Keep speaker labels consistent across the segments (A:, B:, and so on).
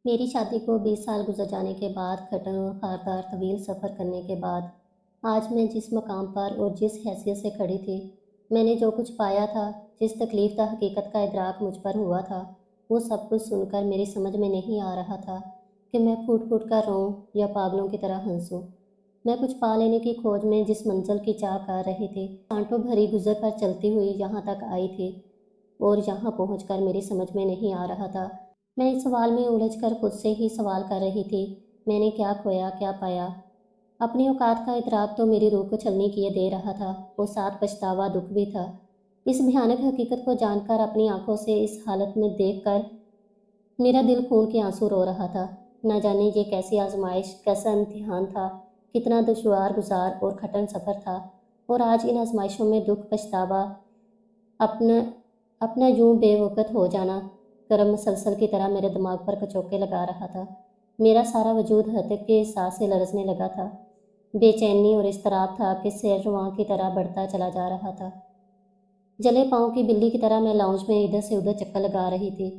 A: मेरी शादी को 20 साल गुजर जाने के बाद, कठिन और खारदार तवील सफ़र करने के बाद, आज मैं जिस मकाम पर और जिस हैसियत से खड़ी थी, मैंने जो कुछ पाया था, जिस तकलीफ़ का हकीकत का इदराक मुझ पर हुआ था, वो सब कुछ सुनकर मेरी समझ में नहीं आ रहा था कि मैं फूट फूट कर रोऊं या पागलों की तरह हंसूं। मैं कुछ पा लेने की खोज में जिस मंजिल की चाह कर रही थी, कांटों भरी गुजर पर चलती हुई यहाँ तक आई थी, और यहाँ पहुँचकर मेरी समझ में नहीं आ रहा था। मैं इस सवाल में उलझकर खुद से ही सवाल कर रही थी, मैंने क्या खोया, क्या पाया। अपनी औकात का इतराक तो मेरी रूह को छलनी किए दे रहा था, और साथ पछतावा, दुख भी था। इस भयानक हकीकत को जानकर, अपनी आंखों से इस हालत में देखकर मेरा दिल खून के आंसू रो रहा था। न जाने ये कैसी आजमाइश, कैसा इम्तिहान था, कितना दुश्वार गुजार और कठिन सफ़र था। और आज इन आजमाइशों में दुख, पछतावा, अपना अपना यूं बेवकत हो जाना गरम मसलसल की तरह मेरे दिमाग पर कचोके लगा रहा था। मेरा सारा वजूद हतक के एहसास से लरसने लगा था। बेचैनी और इज़्तिराब था कि सिर रुआं की तरह बढ़ता चला जा रहा था। जले पाँव की बिल्ली की तरह मैं लाउंज में इधर से उधर चक्कर लगा रही थी।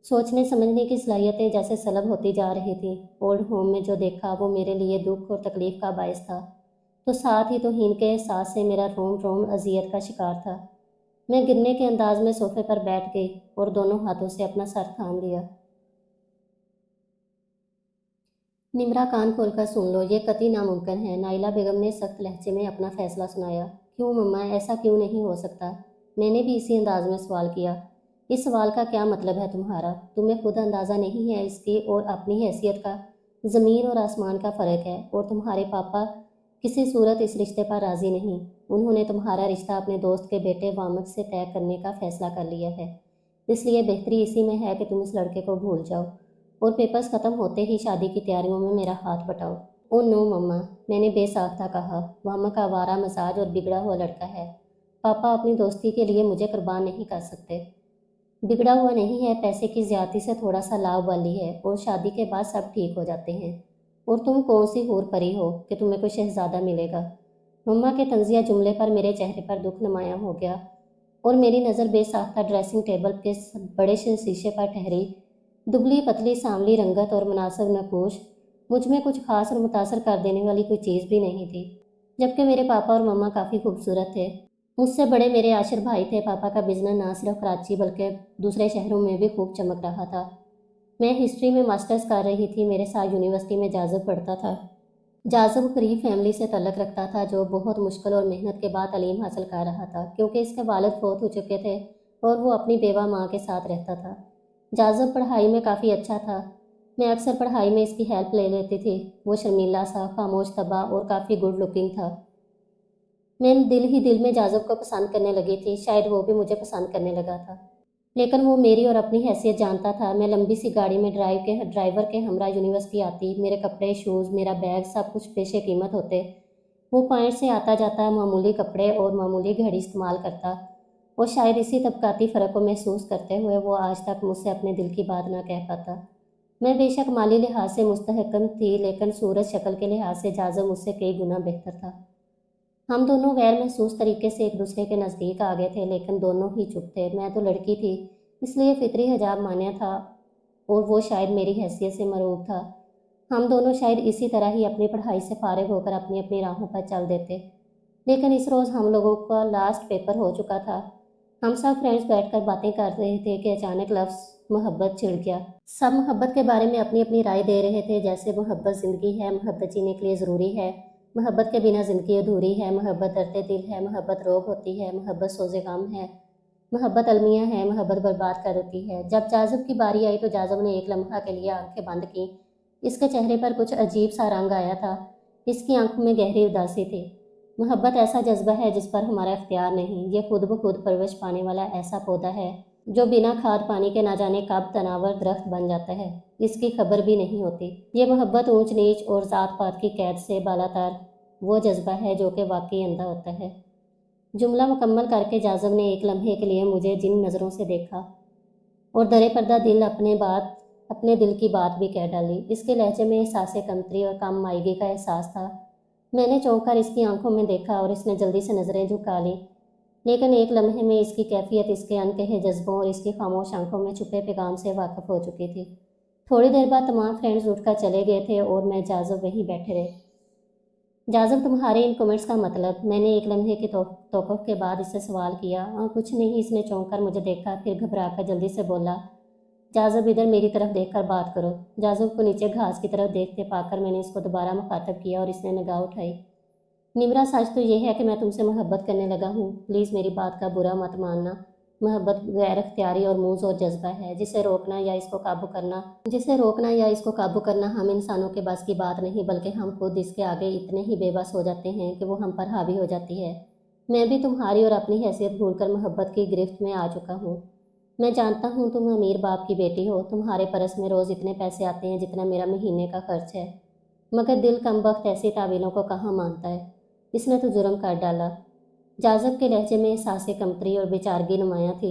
A: सोचने समझने की सलाहियतें जैसे सलब होती जा रही थी। ओल्ड होम में जो देखा वो मेरे लिए दुख और तकलीफ का बायस था, तो साथ ही तौहीन के एहसास से मेरा रोम रोम अजियत का शिकार था। मैं गिरने के अंदाज में सोफे पर बैठ गई और दोनों हाथों से अपना सर थाम लिया। निमरा, कान खोलकर सुन लो, ये कतई नामुमकिन है। नाइला बेगम ने सख्त लहजे में अपना फैसला सुनाया। क्यों मम्मा, ऐसा क्यों नहीं हो सकता? मैंने भी इसी अंदाज में सवाल किया। इस सवाल का क्या मतलब है तुम्हारा? तुम्हें खुद अंदाज़ा नहीं है इसकी और अपनी हैसियत का? ज़मीन और आसमान का फ़र्क है, और तुम्हारे पापा किसी सूरत इस रिश्ते पर राज़ी नहीं। उन्होंने तुम्हारा रिश्ता अपने दोस्त के बेटे वामक से तय करने का फ़ैसला कर लिया है। इसलिए बेहतरी इसी में है कि तुम इस लड़के को भूल जाओ और पेपर्स ख़त्म होते ही शादी की तैयारियों में मेरा हाथ बटाओ। ओ नो मम्मा, मैंने बेसाख्ता कहा। वामक आवारा मिजाज और बिगड़ा हुआ लड़का है। पापा अपनी दोस्ती के लिए मुझे कुर्बान नहीं कर सकते। बिगड़ा हुआ नहीं है, पैसे की ज्यादती से थोड़ा सा लाभ वाली है, और शादी के बाद सब ठीक हो जाते हैं। और तुम कौन सी हूर परी हो कि तुम्हें कोई शहजादा मिलेगा? मम्मा के तंजिया जुमले पर मेरे चेहरे पर दुख नुमायां हो गया, और मेरी नज़र बेसाख्ता ड्रेसिंग टेबल के बड़े से शीशे पर ठहरी। दुबली पतली सांवली रंगत और मुनासिब नकूश, मुझ में कुछ खास और मुतासर कर देने वाली कोई चीज़ भी नहीं थी, जबकि मेरे पापा और मम्मा काफ़ी खूबसूरत थे। मुझसे बड़े मेरे आशिर भाई थे। पापा का बिजनेस ना सिर्फ कराची बल्कि दूसरे शहरों में भी खूब चमक रहा था। मैं हिस्ट्री में मास्टर्स कर रही थी। मेरे साथ यूनिवर्सिटी में जाज़ब पढ़ता था। जाज़ब गरीब फैमिली से तल्लक रखता था, जो बहुत मुश्किल और मेहनत के बाद तालीम हासिल कर रहा था, क्योंकि इसके वालिद फौत हो चुके थे और वो अपनी बेवा माँ के साथ रहता था। जाज़ब पढ़ाई में काफ़ी अच्छा था। मैं अक्सर पढ़ाई में इसकी हेल्प ले लेती थी। वो शर्मीला सा, खामोश तबा और काफ़ी गुड लुकिंग था। मैं दिल ही दिल में जाज़ब को पसंद करने लगी थी। शायद वो भी मुझे पसंद करने लगा था, लेकिन वो मेरी और अपनी हैसियत जानता था। मैं लंबी सी गाड़ी में ड्राइवर के हमरा यूनिवर्सिटी आती। मेरे कपड़े, शूज़, मेरा बैग सब कुछ पेशे कीमत होते। वो पॉइंट से आता जाता, मामूली कपड़े और मामूली घड़ी इस्तेमाल करता, और शायद इसी तबकाती फ़र्क को महसूस करते हुए वो आज तक मुझसे अपने दिल की बात ना कह पाता। मैं बेशक माली लिहाज से मुस्तहकम थी, लेकिन सूरत शक्ल के लिहाज से जाज़ब मुझसे कई गुना बेहतर था। हम दोनों गैर महसूस तरीके से एक दूसरे के नज़दीक आ गए थे, लेकिन दोनों ही चुप थे। मैं तो लड़की थी, इसलिए फितरी हिजाब मान्य था, और वो शायद मेरी हैसियत से मरूब था। हम दोनों शायद इसी तरह ही अपनी पढ़ाई से फारिग होकर अपनी अपनी राहों पर चल देते। लेकिन इस रोज़ हम लोगों का लास्ट पेपर हो चुका था। हम सब फ्रेंड्स बैठकर बातें कर रहे थे कि अचानक लफ्ज़ मोहब्बत छिड़ गया। सब मोहब्बत के बारे में अपनी अपनी राय दे रहे थे, जैसे मोहब्बत ज़िंदगी है, मोहब्बत जीने के लिए ज़रूरी है, मोहब्बत के बिना ज़िंदगी अधूरी है, मोहब्बत दर्द दिल है, मोहब्बत रोग होती है, मोहब्बत सोज़े गम है, मोहब्बत अलमिया है, मोहब्बत बर्बाद कर देती है। जब जाज़ब की बारी आई तो जाज़ब ने एक लम्हा के लिए आंखें बंद की। इसके चेहरे पर कुछ अजीब सा रंग आया था। इसकी आंखों में गहरी उदासी थी। मोहब्बत ऐसा जज्बा है जिस पर हमारा इख्तियार नहीं। ये खुद ब खुद परवरिश पाने वाला ऐसा पौधा है जो बिना खाद पानी के ना जाने कब तनावर दरख्त बन जाता है, इसकी खबर भी नहीं होती। ये मोहब्बत ऊंच नीच और ज़ात पात की कैद से बालातर वो जज्बा है जो कि वाकई अंधा होता है। जुमला मुकम्मल करके जाज़ब ने एक लम्हे के लिए मुझे जिन नज़रों से देखा, और दरे पर्दा दिल अपने दिल की बात भी कह डाली। इसके लहजे में एहसास कमतरी और कम मायगी का एहसास था। मैंने चौंक कर इसकी आंखों में देखा और इसने जल्दी से नज़रें झुका ली, लेकिन एक लम्हे में इसकी कैफियत इसके अनकहे जज्बों और इसकी खामोश आंखों में छुपे पैगाम से वाकिफ हो चुकी थी। थोड़ी देर बाद तमाम फ्रेंड्स उठकर चले गए थे और मैं जाज़ब वहीं बैठे रहे। जाज़ब, तुम्हारे इन कमेंट्स का मतलब? मैंने एक लम्हे के तौक़ुफ़ के बाद इससे सवाल किया। कुछ नहीं, इसने चौंक कर मुझे देखा, फिर घबरा कर जल्दी से बोला, जाज़ब इधर मेरी तरफ देखकर बात करो। जाज़ब को नीचे घास की तरफ देखते पाकर मैंने इसको दोबारा मुखातब किया और इसने निगाह उठाई। निम्रा, सच तो ये है कि मैं तुमसे मोहब्बत करने लगा हूँ। प्लीज़ मेरी बात का बुरा मत मानना। मोहब्बत गैर अख्तियारी और मूज़ और जज्बा है, जिसे रोकना या इसको काबू करना हम इंसानों के बस की बात नहीं, बल्कि हम खुद इसके आगे इतने ही बेबस हो जाते हैं कि वो हम पर हावी हो जाती है। मैं भी तुम्हारी और अपनी हैसियत भूलकर मोहब्बत की गिरफ्त में आ चुका हूँ। मैं जानता हूँ तुम अमीर बाप की बेटी हो, तुम्हारे परस में रोज़ इतने पैसे आते हैं जितना मेरा महीने का खर्च है, मगर दिल कमबख्त ऐसी तावीलों को कहाँ मानता है। इसने तो जुर्म कर डाला। जाज़ब के लहजे में एहसास कमतरी और बेचारगी नुमायाँ थी।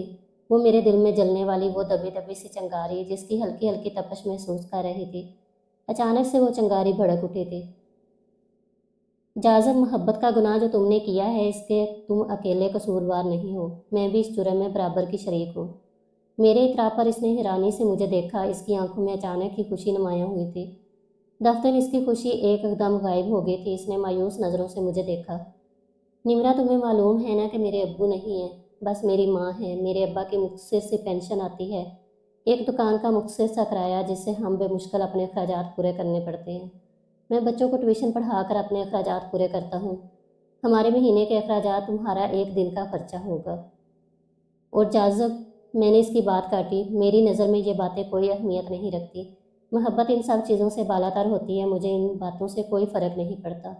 A: वो मेरे दिल में जलने वाली वो दबी दबी सी चिंगारी, जिसकी हल्की हल्की तपश महसूस कर रही थी, अचानक से वो चिंगारी भड़क उठी थी। जाज़ब, मोहब्बत का गुनाह जो तुमने किया है, इसके तुम अकेले कसूरवार नहीं हो, मैं भी इस जुर्म में बराबर की शरीक हूँ। मेरे इतराब पर इसने हैरानी से मुझे देखा। इसकी आंखों में अचानक ही खुशी नुमायाँ हुई थी। दफ्तर इसकी खुशी एकदम गायब हो गई थी। इसने मायूस नज़रों से मुझे देखा। निम्रा, तुम्हें मालूम है ना कि मेरे अब्बू नहीं हैं, बस मेरी माँ है। मेरे अब्बा की मुख्तसर सी पेंशन आती है, एक दुकान का मुख्तसर सा किराया, जिससे हम बेमुश्किल अपने अखराजात पूरे करने पड़ते हैं। मैं बच्चों को ट्यूशन पढ़ा कर अपने अखराजात पूरे करता हूँ। हमारे महीने के अखराजात तुम्हारा एक दिन का खर्चा होगा। और जाज़ब, मैंने इसकी बात काटी। मेरी नज़र में ये बातें कोई अहमियत नहीं रखती। मोहब्बत इन सब चीज़ों से बालातर होती है। मुझे इन बातों से कोई फ़र्क नहीं पड़ता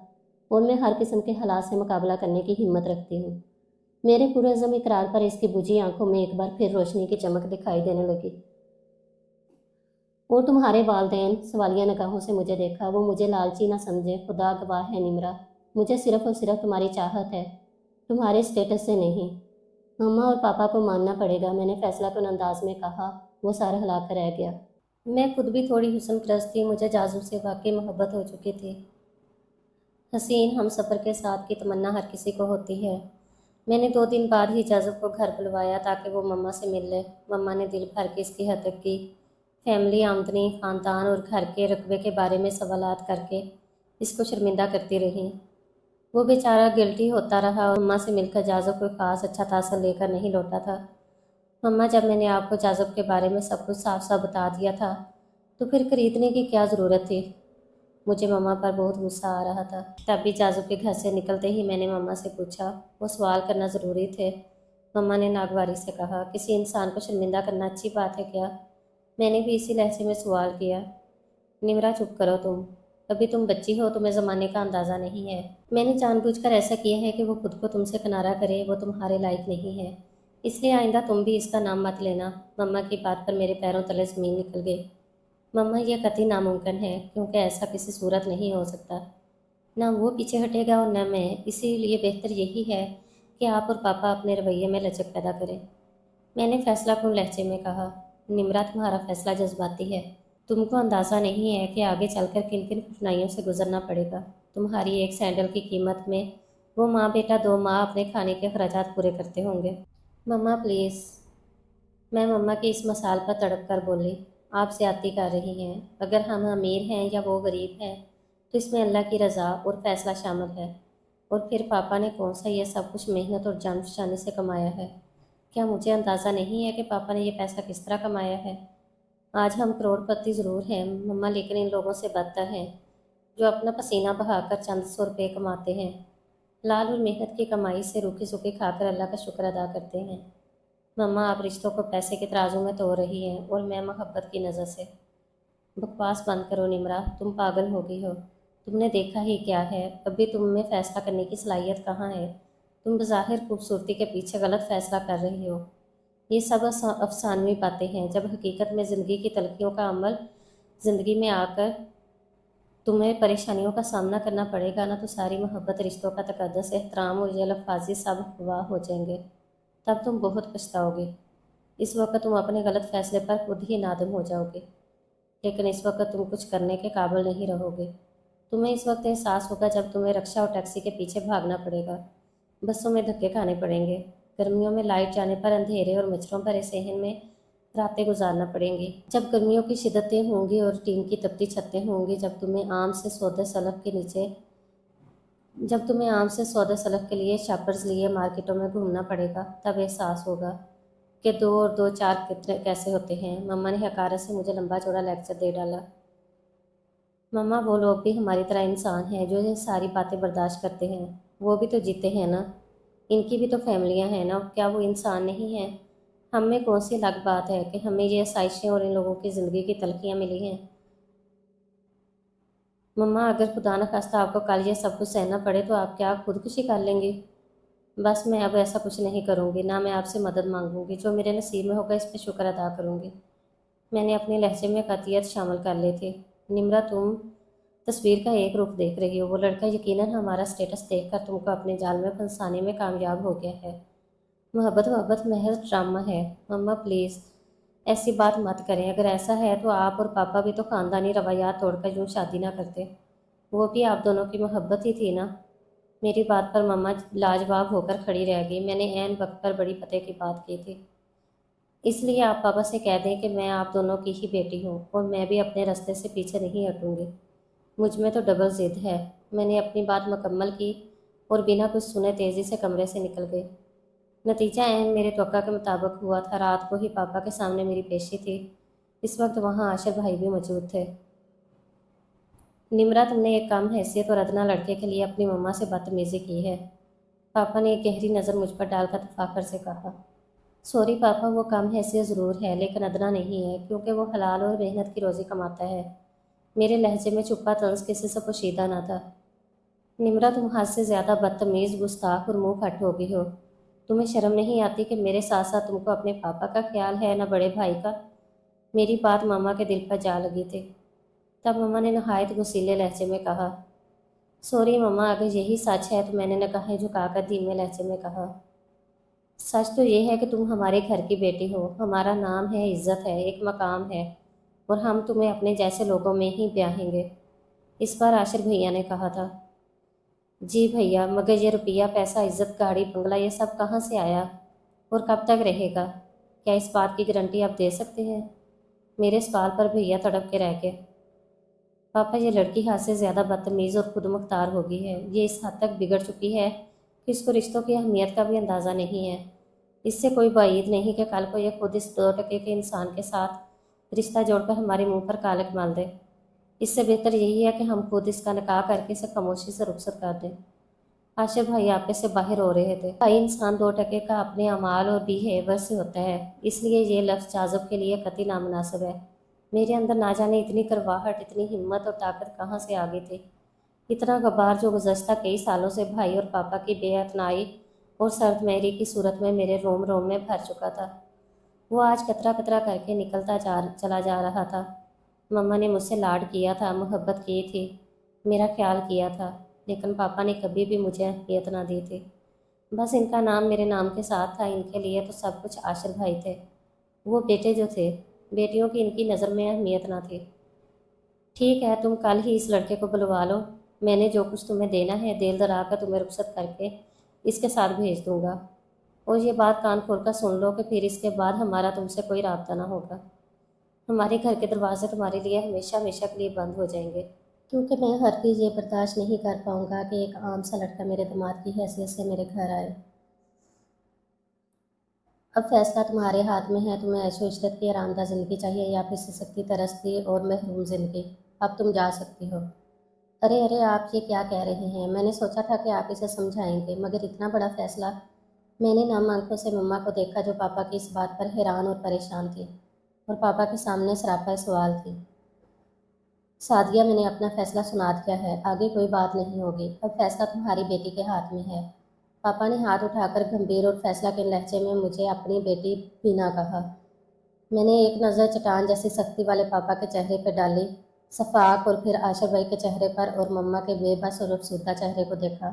A: और मैं हर किस्म के हालात से मुकाबला करने की हिम्मत रखती हूँ। मेरे पुरज़म इकरार पर इसकी बुझी आंखों में एक बार फिर रोशनी की चमक दिखाई देने लगी। और तुम्हारे वालदैन? सवालिया निगाहों से मुझे देखा। वो मुझे लालची ना समझे, खुदा गवाह है निम्रा, मुझे सिर्फ और सिर्फ तुम्हारी चाहत है, तुम्हारे स्टेटस से नहीं। मम्मा और पापा को मानना पड़ेगा, मैंने फैसला कुन अंदाज में कहा। वो सर हिलाकर रह गया। मैं खुद भी थोड़ी हुस्न परस्त थी। मुझे जाज़ब से वाकई मोहब्बत हो चुकी थी। हसीन हम सफ़र के साथ की तमन्ना हर किसी को होती है। मैंने 2 दिन बाद ही जाज़ब को घर बुलवाया ताकि वो मम्मा से मिल ले। मम्मा ने दिल भर के इसकी हदक की। फैमिली, आमदनी, ख़ानदान और घर के रकबे के बारे में सवालात करके इसको शर्मिंदा करती रही। वो बेचारा गिल्टी होता रहा और मम्मा से मिलकर जाज़ब कोई ख़ास अच्छा तासर लेकर नहीं लौटा था। मम्मा, जब मैंने आपको जाज़ब के बारे में सब कुछ साफ साफ बता दिया था, तो फिर खरीदने की क्या ज़रूरत थी? मुझे मम्मा पर बहुत गुस्सा आ रहा था। तभी जाज़ब के घर से निकलते ही मैंने मम्मा से पूछा, वो सवाल करना ज़रूरी थे? मम्मा ने नागवारी से कहा, किसी इंसान को शर्मिंदा करना अच्छी बात है क्या? मैंने भी इसी लहजे में सवाल किया। निम्रा, चुप करो तुम, अभी तुम बच्ची हो, तुम्हें ज़माने का अंदाज़ा नहीं है। मैंने जानबूझकर ऐसा किया है कि वो खुद को तुमसे किनारा करे। वो तुम्हारे लायक नहीं है, इसलिए आइंदा तुम भी इसका नाम मत लेना। मम्मा की बात पर मेरे पैरों तले ज़मीन निकल गई। मम्मा, यह कतई नामुमकिन है, क्योंकि ऐसा किसी सूरत नहीं हो सकता। ना वो पीछे हटेगा और न मैं। इसीलिए बेहतर यही है कि आप और पापा अपने रवैये में लचक पैदा करें। मैंने फैसला कुन लहजे में कहा। निम्रा, तुम्हारा फैसला जज्बाती है। तुमको अंदाज़ा नहीं है कि आगे चलकर किन किन कठिनाइयों से गुजरना पड़ेगा। तुम्हारी एक सैंडल की कीमत में वो माँ बेटा 2 माह अपने खाने के अखराजात पूरे करते होंगे। मम्मा प्लीज़। मैं मम्मा की इस मसाल पर तड़प कर बोली, आप ज़्यादती कर रही हैं। अगर हम अमीर हैं या वो गरीब हैं, तो इसमें अल्लाह की रज़ा और फ़ैसला शामिल है। और फिर पापा ने कौन सा ये सब कुछ मेहनत और जानफशानी से कमाया है? क्या मुझे अंदाज़ा नहीं है कि पापा ने यह पैसा किस तरह कमाया है? आज हम करोड़पति ज़रूर हैं मम्मा, लेकिन इन लोगों से बदतर हैं जो अपना पसीना बहाकर चंद 100 रुपये कमाते हैं। लाल और मेहनत की कमाई से रूखी सूखी खाकर अल्लाह का शुक्र अदा करते हैं। मम्मा, आप रिश्तों को पैसे के तराजू में तोड़ रही हैं और मैं मोहब्बत की नज़र से। बकवास बंद करो निम्रा, तुम पागल हो गई हो। तुमने देखा ही क्या है? अभी तुम में फ़ैसला करने की सलाहियत कहाँ है? तुम बज़ाहिर खूबसूरती के पीछे गलत फ़ैसला कर रही हो। ये सब अफसानवी बातें हैं, जब हकीकत में ज़िंदगी की तलखियों का अमल ज़िंदगी में आकर तुम्हें परेशानियों का सामना करना पड़ेगा ना, तो सारी मोहब्बत, रिश्तों का तकद्दस, एहतराम और जलफबाजी सब गवाह हो जाएंगे। तब तुम बहुत पछताओगे। इस वक्त तुम अपने गलत फैसले पर खुद ही नादम हो जाओगे, लेकिन इस वक्त तुम कुछ करने के काबिल नहीं रहोगे। तुम्हें इस वक्त एहसास होगा जब तुम्हें रिक्शा और टैक्सी के पीछे भागना पड़ेगा, बसों में धक्के खाने पड़ेंगे, गर्मियों में लाइट जाने पर अंधेरे और मच्छरों भरे सहन में راتیں گزارنا پڑیں گی۔ جب گرمیوں کی شدتیں ہوں گی اور ٹین کی تپتی چھتیں ہوں گی، جب تمہیں عام سے سودا سلف کے لیے شاپرز لیے مارکیٹوں میں گھومنا پڑے گا، تب احساس ہوگا کہ 2 اور 2 4 کتنے کیسے ہوتے ہیں۔ مما نے حقارت سے مجھے لمبا چوڑا لیکچر دے ڈالا۔ مما، وہ لوگ بھی ہماری طرح انسان ہیں جو یہ ساری باتیں برداشت کرتے ہیں، وہ بھی تو جیتے ہیں نا، ان کی بھی تو فیملیاں ہیں نا، کیا وہ انسان نہیں ہیں؟ ہم میں کون سی الگ بات ہے کہ ہمیں یہ آسائشیں اور ان لوگوں کی زندگی کی تلخیاں ملی ہیں؟ مما، اگر خدا نخواستہ آپ کو کل یہ سب کچھ سہنا پڑے تو آپ کیا خودکشی کر لیں گی؟ بس میں اب ایسا کچھ نہیں کروں گی، نہ میں آپ سے مدد مانگوں گی، جو میرے نصیب میں ہوگا اس پہ شکر ادا کروں گی۔ میں نے اپنے لہجے میں قطعیت شامل کر لی تھی۔ نمرا، تم تصویر کا ایک رخ دیکھ رہی ہو، وہ لڑکا یقیناً ہمارا سٹیٹس دیکھ کر تم کو اپنے جال میں پھنسانے میں کامیاب ہو گیا ہے۔ محبت محض ڈرامہ ہے۔ مما پلیز ایسی بات مت کریں، اگر ایسا ہے تو آپ اور پاپا بھی تو خاندانی روایات توڑ کر یوں شادی نہ کرتے، وہ بھی آپ دونوں کی محبت ہی تھی نا۔ میری بات پر مما لاجواب ہو کر کھڑی رہ گئی۔ میں نے عین وقت پر بڑی پتے کی بات کی تھی، اس لیے آپ پاپا سے کہہ دیں کہ میں آپ دونوں کی ہی بیٹی ہوں اور میں بھی اپنے راستے سے پیچھے نہیں ہٹوں گی۔ مجھ میں تو ڈبل ضد ہے۔ میں نے اپنی بات مکمل کی اور بنا کچھ سنے تیزی سے کمرے سے نکل گئی۔ نتیجہ عین میرے توقع کے مطابق ہوا تھا۔ رات کو ہی پاپا کے سامنے میری پیشی تھی۔ اس وقت وہاں عاشر بھائی بھی موجود تھے۔ نمرا، تم نے ایک کم حیثیت اور ادنا لڑکے کے لیے اپنی مما سے بدتمیزی کی ہے، پاپا نے ایک گہری نظر مجھ پر ڈال کر تفاخر سے کہا۔ سوری پاپا، وہ کم حیثیت ضرور ہے لیکن ادنا نہیں ہے، کیونکہ وہ حلال اور محنت کی روزی کماتا ہے۔ میرے لہجے میں چھپا طنز کسی سے پوشیدہ نہ تھا۔ نمرا، تم حد سے زیادہ بدتمیز، گستاخ اور منہ پھٹ ہو گئی ہو۔ تمہیں شرم نہیں آتی کہ میرے ساتھ ساتھ تم کو اپنے پاپا کا خیال ہے نہ بڑے بھائی کا؟ میری بات ماما کے دل پر جا لگی تھی۔ تب مما نے نہایت غصیلے لہجے میں کہا، سوری مما، اگر یہی سچ ہے تو میں نے نگاہیں جھکا کر دھیمے لہجے میں کہا، سچ تو یہ ہے کہ تم ہمارے گھر کی بیٹی ہو، ہمارا نام ہے، عزت ہے، ایک مقام ہے، اور ہم تمہیں اپنے جیسے لوگوں میں ہی بیاہیں گے۔ اس بار عاشر بھیا نے کہا تھا۔ جی بھیا، مگر یہ روپیہ، پیسہ، عزت، گاڑی، بنگلہ، یہ سب کہاں سے آیا اور کب تک رہے گا؟ کیا اس بات کی گارنٹی آپ دے سکتے ہیں؟ میرے سوال پر بھیا تڑپ کے رہ گئے۔ پاپا، یہ لڑکی حد سے زیادہ بدتمیز اور خود مختار ہو گئی ہے، یہ اس حد تک بگڑ چکی ہے کہ اس کو رشتوں کی اہمیت کا بھی اندازہ نہیں ہے۔ اس سے کوئی بعید نہیں کہ کل کو یہ خود اس 2 ٹکے کے انسان کے ساتھ رشتہ جوڑ کر ہمارے منہ پر کالک مال دے۔ اس سے بہتر یہی ہے کہ ہم خود اس کا نکاح کر کے اسے خاموشی سے رخصت کر دیں۔ عاشر بھائی آپے سے باہر ہو رہے تھے۔ بھائی، انسان 2 ٹکے کا اپنے اعمال اور بیہیور سے ہوتا ہے، اس لیے یہ لفظ جازب کے لیے قطعی نامناسب ہے۔ میرے اندر نہ جانے اتنی کرواہٹ، اتنی ہمت اور طاقت کہاں سے آ گئی تھی۔ اتنا غبار جو گزشتہ کئی سالوں سے بھائی اور پاپا کی بے اعتنائی اور سرد مہری کی صورت میں میرے روم روم میں بھر چکا تھا، وہ آج قطرہ قطرہ کر کے نکلتا چلا جا رہا تھا۔ مما نے مجھ سے لاڈ کیا تھا، محبت کی تھی، میرا خیال کیا تھا، لیکن پاپا نے کبھی بھی مجھے اہمیت نہ دی تھی۔ بس ان کا نام میرے نام کے ساتھ تھا، ان کے لیے تو سب کچھ عاشر بھائی تھے۔ وہ بیٹے جو تھے، بیٹیوں کی ان کی نظر میں اہمیت نہ تھی۔ ٹھیک ہے، تم کل ہی اس لڑکے کو بلوا لو، میں نے جو کچھ تمہیں دینا ہے دے درا کر تمہیں رخصت کر کے اس کے ساتھ بھیج دوں گا، اور یہ بات کان کھول کر سن لو کہ پھر اس کے بعد ہمارا تم سے کوئی رابطہ نہ ہوگا۔ ہمارے گھر کے دروازے تمہارے لیے ہمیشہ ہمیشہ کے لیے بند ہو جائیں گے، کیونکہ میں ہرگز یہ برداشت نہیں کر پاؤں گا کہ ایک عام سا لڑکا میرے داماد کی حیثیت سے میرے گھر آئے۔ اب فیصلہ تمہارے ہاتھ میں ہے، تمہیں عیش و عشرت کی آرام دہ زندگی چاہیے یا پھر سستی ترستی اور محروم زندگی۔ اب تم جا سکتی ہو۔ ارے آپ یہ کیا کہہ رہے ہیں؟ میں نے سوچا تھا کہ آپ اسے سمجھائیں گے، مگر اتنا بڑا فیصلہ؟ میں نے نام آنکھوں سے مما کو دیکھا جو پاپا کی اس بات پر حیران اور پریشان تھی، اور پاپا کے سامنے سراپا سوال تھی۔ سعدیہ، میں نے اپنا فیصلہ سنا دیا ہے، آگے کوئی بات نہیں ہوگی، اب فیصلہ تمہاری بیٹی کے ہاتھ میں ہے۔ پاپا نے ہاتھ اٹھا کر گمبھیر اور فیصلہ کے لہجے میں مجھے اپنی بیٹی بینا کہا۔ میں نے ایک نظر چٹان جیسی سختی والے پاپا کے چہرے پہ ڈالی، صفاق، اور پھر عاشر بھائی کے چہرے پر اور مما کے بے بس اور افسردہ چہرے کو دیکھا۔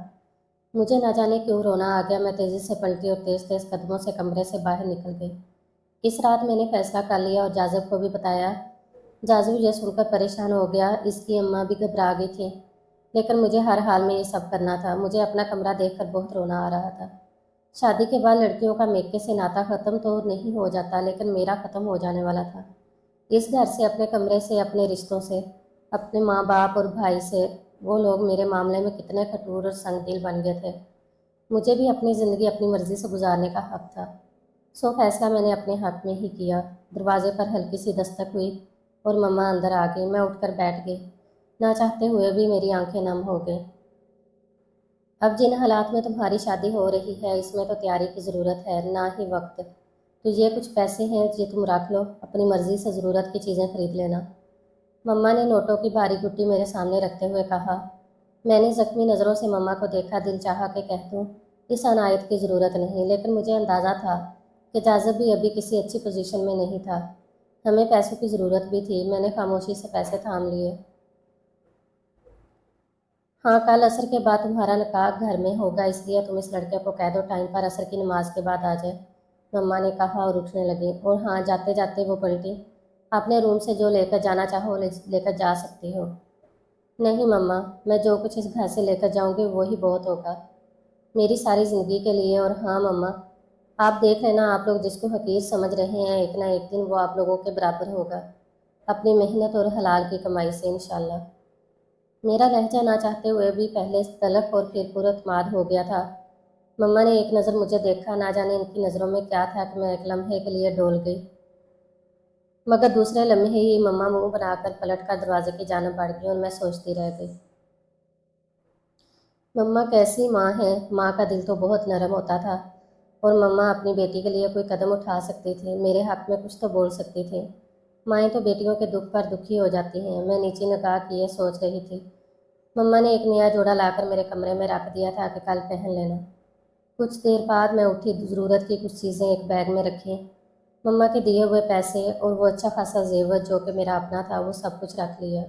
A: مجھے نہ جانے کیوں رونا آ گیا۔ میں تیزی سے پلٹی اور تیز تیز قدموں سے کمرے سے باہر نکل گئی۔ اس رات میں نے فیصلہ کر لیا اور جازب کو بھی بتایا۔ جازب یہ سن کر پریشان ہو گیا، اس کی اماں بھی گھبرا گئی تھی، لیکن مجھے ہر حال میں یہ سب کرنا تھا۔ مجھے اپنا کمرہ دیکھ کر بہت رونا آ رہا تھا۔ شادی کے بعد لڑکیوں کا میکے سے ناتا ختم تو نہیں ہو جاتا، لیکن میرا ختم ہو جانے والا تھا۔ اس گھر سے، اپنے کمرے سے، اپنے رشتوں سے، اپنے ماں باپ اور بھائی سے، وہ لوگ میرے معاملے میں کتنے کٹور اور سنگ دل بن گئے تھے۔ مجھے بھی اپنی زندگی اپنی مرضی سے گزارنے کا حق تھا، سو فیصلہ میں نے اپنے حق میں ہی کیا۔ دروازے پر ہلکی سی دستک ہوئی اور مما اندر آ گئی۔ میں اٹھ کر بیٹھ گئی، نہ چاہتے ہوئے بھی میری آنکھیں نم ہو گئیں۔ اب جن حالات میں تمہاری شادی ہو رہی ہے، اس میں تو تیاری کی ضرورت ہے، نہ ہی وقت۔ تو یہ کچھ پیسے ہیں، یہ تم رکھ لو، اپنی مرضی سے ضرورت کی چیزیں خرید لینا۔ مما نے نوٹوں کی بھاری گٹی میرے سامنے رکھتے ہوئے کہا۔ میں نے زخمی نظروں سے مما کو دیکھا، دل چاہا کہ کہہ دوں اس عنایت کی ضرورت نہیں، لیکن مجھے اندازہ تھا کہ جاذب بھی ابھی کسی اچھی پوزیشن میں نہیں تھا، ہمیں پیسوں کی ضرورت بھی تھی۔ میں نے خاموشی سے پیسے تھام لیے۔ ہاں، کل عصر کے بعد تمہارا نکاح گھر میں ہوگا، اس لیے تم اس لڑکے کو کہہ دو ٹائم پر عصر کی نماز کے بعد آ جائے، مما نے کہا اور اٹھنے لگی۔ اور ہاں، جاتے جاتے وہ پلٹی، اپنے روم سے جو لے کر جانا چاہو لے کر جا سکتی ہو۔ نہیں مما، میں جو کچھ اس گھر سے لے کر جاؤں گی وہی بہت ہوگا میری ساری زندگی کے لیے۔ اور ہاں مما، آپ دیکھ لینا، آپ لوگ جس کو حقیر سمجھ رہے ہیں، ایک نہ ایک دن وہ آپ لوگوں کے برابر ہوگا، اپنی محنت اور حلال کی کمائی سے انشاءاللہ۔ میرا لہجہ نہ چاہتے ہوئے بھی پہلے تلخ اور پھر پراعتماد ہو گیا تھا۔ مما نے ایک نظر مجھے دیکھا، نہ جانے ان کی نظروں میں کیا تھا کہ میں ایک لمحے کے لیے ڈول گئی، مگر دوسرے لمحے ہی مما منہ بنا کر پلٹ کر دروازے کی جانب بڑھ گئی اور میں سوچتی رہ گئی۔ مما کیسی ماں ہیں، ماں کا دل تو بہت نرم ہوتا تھا، اور مما اپنی بیٹی کے لیے کوئی قدم اٹھا سکتی تھی، میرے حق میں کچھ تو بول سکتی تھی۔ مائیں تو بیٹیوں کے دکھ پر دکھی ہو جاتی ہیں۔ میں نیچی نگاہ کیے سوچ رہی تھی۔ مما نے ایک نیا جوڑا لا کر میرے کمرے میں رکھ دیا تھا کہ کل پہن لینا۔ کچھ دیر بعد میں اٹھی، ضرورت کی کچھ چیزیں ایک بیگ میں رکھیں، مما کے دیے ہوئے پیسے اور وہ اچھا خاصا زیور جو کہ میرا اپنا تھا، وہ سب کچھ رکھ لیا۔